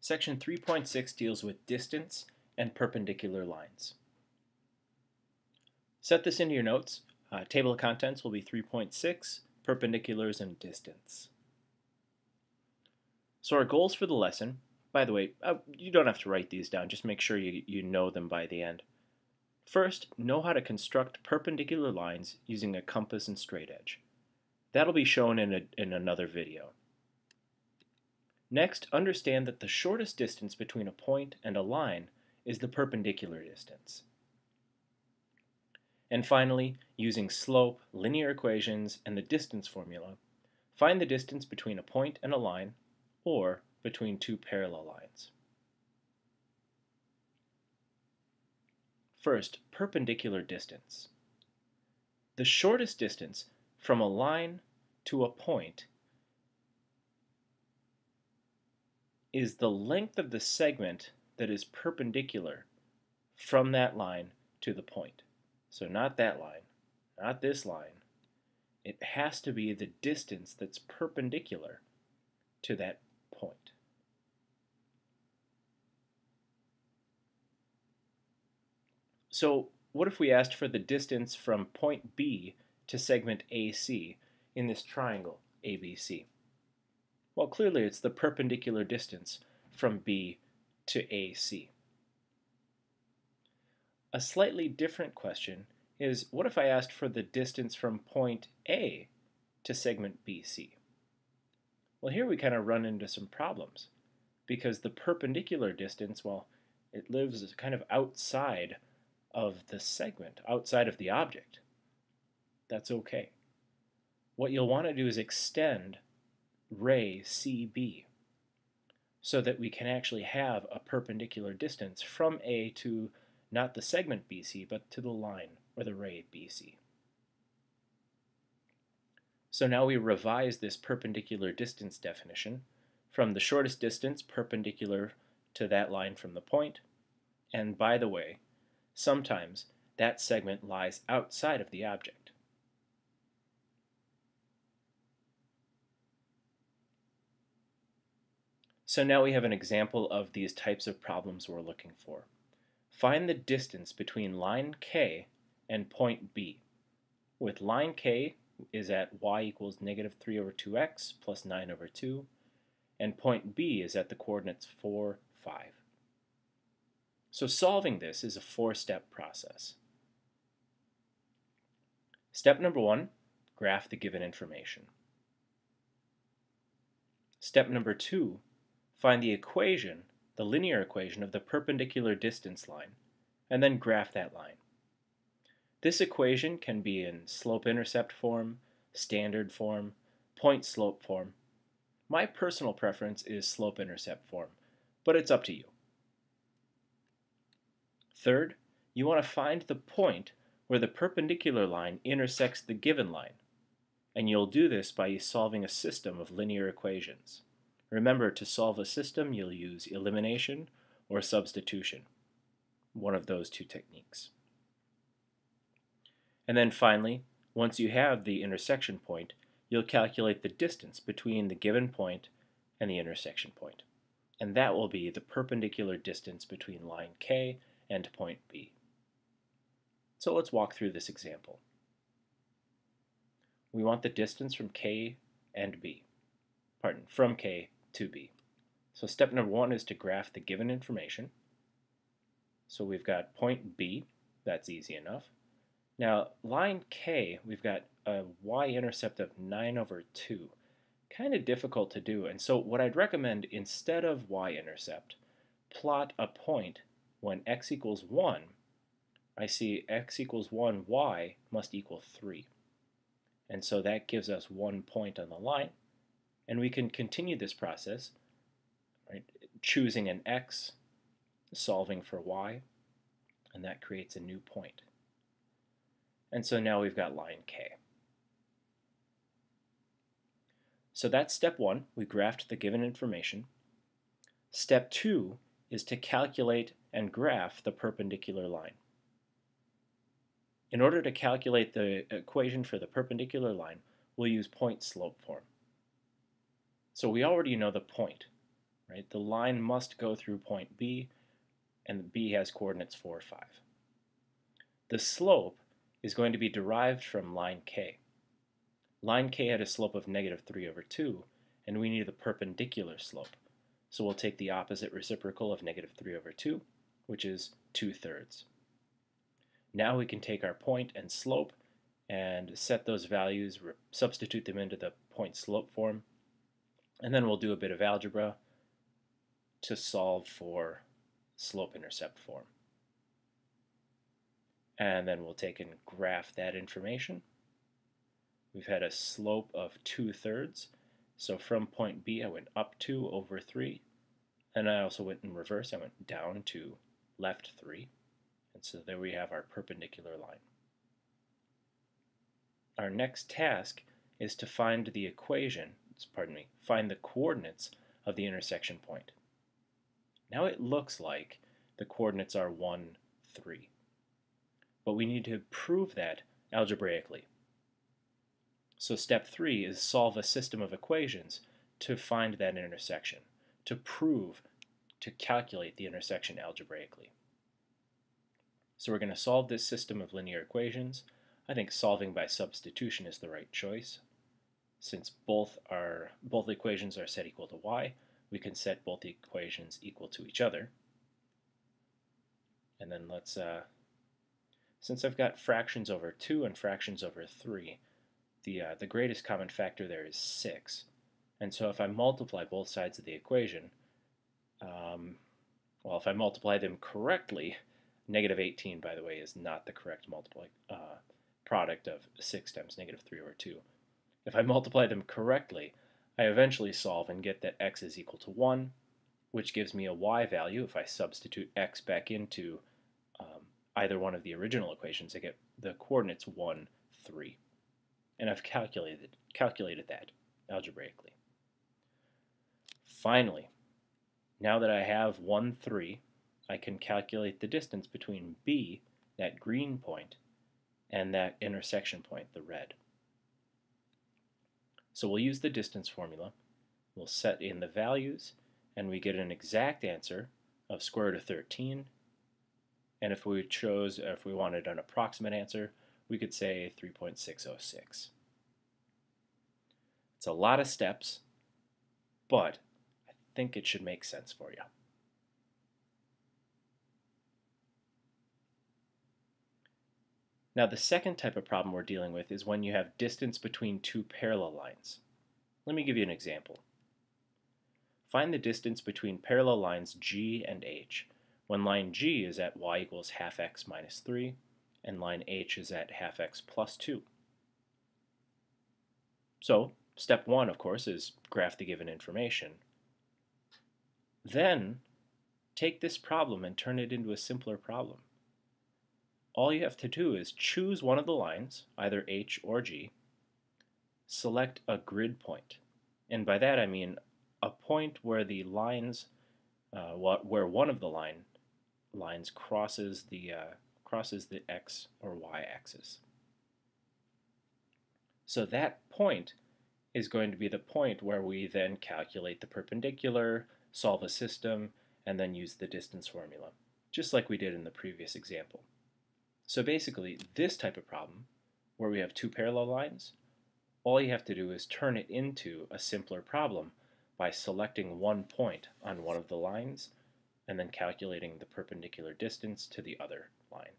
Section 3.6 deals with distance and perpendicular lines. Set this into your notes. Table of contents will be 3.6, perpendiculars and distance. So our goals for the lesson, by the way, you don't have to write these down, just make sure you know them by the end. First, know how to construct perpendicular lines using a compass and straight edge. That'll be shown in another video. Next, understand that the shortest distance between a point and a line is the perpendicular distance. And finally, using slope, linear equations, and the distance formula, find the distance between a point and a line, or between two parallel lines. First, perpendicular distance. The shortest distance from a line to a point is the length of the segment that is perpendicular from that line to the point. So not that line, not this line. It has to be the distance that's perpendicular to that point. So what if we asked for the distance from point B to segment AC in this triangle ABC? Well, clearly it's the perpendicular distance from B to AC. A slightly different question is, what if I asked for the distance from point A to segment BC? Well, here we kind of run into some problems, because the perpendicular distance, well, it lives kind of outside of the segment, outside of the object. That's okay. What you'll want to do is extend ray CB so that we can actually have a perpendicular distance from A to not the segment BC, but to the line or the ray BC. So now we revise this perpendicular distance definition from the shortest distance perpendicular to that line from the point. And by the way, sometimes that segment lies outside of the object. So now we have an example of these types of problems we're looking for. Find the distance between line K and point B, with line K is at y equals -3 over 2x plus 9 over 2, and point B is at the coordinates 4, 5. So solving this is a four-step process. Step number 1, graph the given information. Step number 2, find the equation, the linear equation of the perpendicular distance line, and then graph that line. This equation can be in slope-intercept form, standard form, point-slope form. My personal preference is slope-intercept form, but it's up to you. Third, you want to find the point where the perpendicular line intersects the given line, and you'll do this by solving a system of linear equations. Remember, to solve a system, you'll use elimination or substitution, one of those two techniques. And then finally, once you have the intersection point, you'll calculate the distance between the given point and the intersection point. And that will be the perpendicular distance between line K and point B. So let's walk through this example. We want the distance from K and B. From K to B. So step number 1 is to graph the given information. So we've got point B, that's easy enough. Now line K, we've got a y-intercept of 9 over 2. Kind of difficult to do, and so what I'd recommend, instead of y-intercept, plot a point when x equals 1. I see x equals 1, y must equal 3. And so that gives us 1 point on the line. And we can continue this process, right, choosing an x, solving for y, and that creates a new point. And so now we've got line K. So that's step 1. We graphed the given information. Step 2 is to calculate and graph the perpendicular line. In order to calculate the equation for the perpendicular line, we'll use point-slope form. So we already know the point. right? The line must go through point B, and B has coordinates 4, 5. The slope is going to be derived from line K. Line K had a slope of negative 3 over 2, and we need the perpendicular slope. So we'll take the opposite reciprocal of negative 3 over 2, which is 2/3. Now we can take our point and slope and set those values, substitute them into the point slope form, and then we'll do a bit of algebra to solve for slope-intercept form. And then we'll take and graph that information. We've had a slope of 2/3. So from point B, I went up 2 over 3. And I also went in reverse. I went down to left 3. And so there we have our perpendicular line. Our next task is to find the find the coordinates of the intersection point. Now it looks like the coordinates are 1, 3. But we need to prove that algebraically. So step 3 is solve a system of equations to find that intersection, to calculate the intersection algebraically. So we're going to solve this system of linear equations. I think solving by substitution is the right choice. Since both equations are set equal to y, we can set both equations equal to each other. And then let's, since I've got fractions over 2 and fractions over 3, the greatest common factor there is 6. And so if I multiply both sides of the equation, well, if I multiply them correctly, negative 18, by the way, is not the correct product of 6 times negative 3 over 2. If I multiply them correctly, I eventually solve and get that x is equal to 1, which gives me a y value. If I substitute x back into either one of the original equations, I get the coordinates 1, 3. And I've calculated that algebraically. Finally, now that I have 1, 3, I can calculate the distance between B, that green point, and that intersection point, the red. So we'll use the distance formula. We'll set in the values, and we get an exact answer of square root of 13. And if we wanted an approximate answer, we could say 3.606. It's a lot of steps, but I think it should make sense for you. Now the second type of problem we're dealing with is when you have distance between two parallel lines. Let me give you an example. Find the distance between parallel lines G and H when line G is at y equals half x minus 3 and line H is at half x plus 2. So step 1, of course, is graph the given information. Then take this problem and turn it into a simpler problem. All you have to do is choose one of the lines, either H or G, select a grid point. And by that I mean a point where the lines, where one of the lines crosses the x or y axis. So that point is going to be the point where we then calculate the perpendicular, solve a system, and then use the distance formula, just like we did in the previous example. So basically, this type of problem, where we have two parallel lines, all you have to do is turn it into a simpler problem by selecting one point on one of the lines and then calculating the perpendicular distance to the other line.